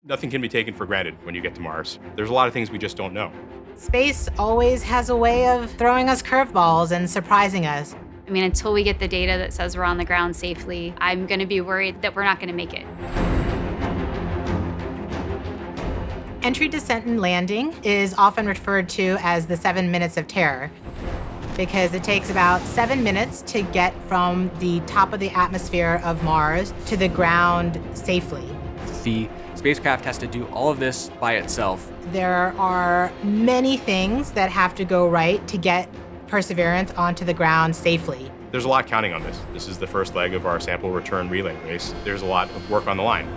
Nothing can be taken for granted when you get to Mars. There's a lot of things we just don't know. Space always has a way of throwing us curveballs and surprising us. I mean, until we get the data that says we're on the ground safely, I'm going to be worried that we're not going to make it. Entry, descent, and landing is often referred to as the 7 minutes of terror because it takes about 7 minutes to get from the top of the atmosphere of Mars to the ground safely. The spacecraft has to do all of this by itself. There are many things that have to go right to get Perseverance onto the ground safely. There's a lot counting on this. This is the first leg of our sample return relay race. There's a lot of work on the line.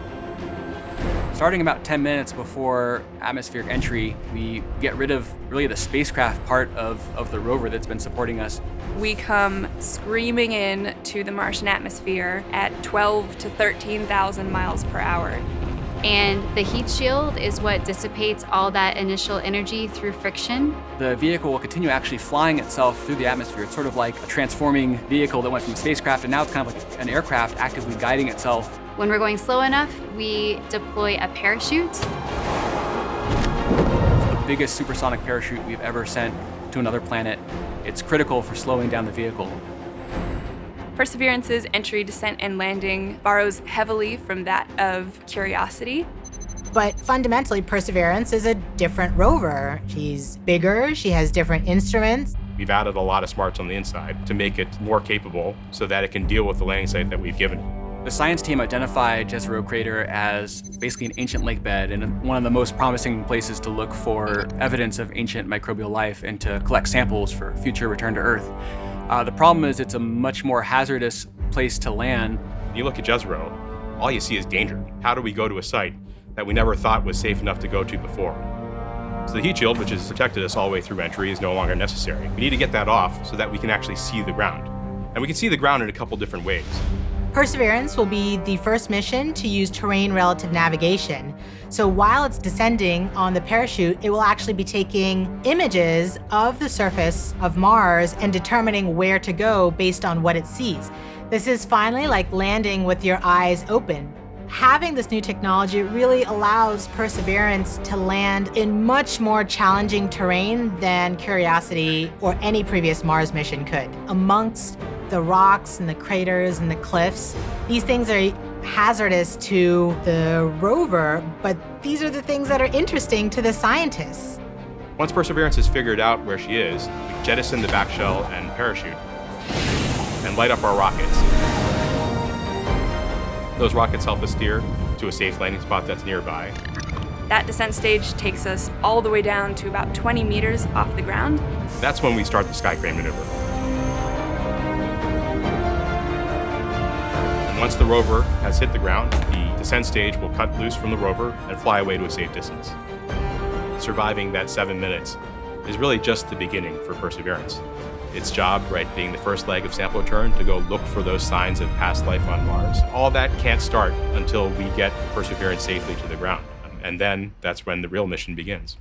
Starting about 10 minutes before atmospheric entry, we get rid of really the spacecraft part of the rover that's been supporting us. We come screaming in to the Martian atmosphere at 12 to 13,000 miles per hour. And the heat shield is what dissipates all that initial energy through friction. The vehicle will continue actually flying itself through the atmosphere. It's sort of like a transforming vehicle that went from a spacecraft, and now it's kind of like an aircraft actively guiding itself. When we're going slow enough, we deploy a parachute. It's the biggest supersonic parachute we've ever sent to another planet. It's critical for slowing down the vehicle. Perseverance's entry, descent, and landing borrows heavily from that of Curiosity. But fundamentally, Perseverance is a different rover. She's bigger, she has different instruments. We've added a lot of smarts on the inside to make it more capable so that it can deal with the landing site that we've given it. The science team identified Jezero Crater as basically an ancient lake bed and one of the most promising places to look for evidence of ancient microbial life and to collect samples for future return to Earth. The problem is it's a much more hazardous place to land. When you look at Jezero, all you see is danger. How do we go to a site that we never thought was safe enough to go to before? So the heat shield, which has protected us all the way through entry, is no longer necessary. We need to get that off so that we can actually see the ground. And we can see the ground in a couple different ways. Perseverance will be the first mission to use terrain relative navigation. So while it's descending on the parachute, it will actually be taking images of the surface of Mars and determining where to go based on what it sees. This is finally like landing with your eyes open. Having this new technology really allows Perseverance to land in much more challenging terrain than Curiosity or any previous Mars mission could. Amongst the rocks and the craters and the cliffs, these things are hazardous to the rover, but these are the things that are interesting to the scientists. Once Perseverance has figured out where she is, we jettison the back shell and parachute and light up our rockets. Those rockets help us steer to a safe landing spot that's nearby. That descent stage takes us all the way down to about 20 meters off the ground. That's when we start the sky crane maneuver. And once the rover has hit the ground, the descent stage will cut loose from the rover and fly away to a safe distance. Surviving that 7 minutes is really just the beginning for Perseverance. Its job, right, being the first leg of sample return, to go look for those signs of past life on Mars. All that can't start until we get Perseverance safely to the ground. And then that's when the real mission begins.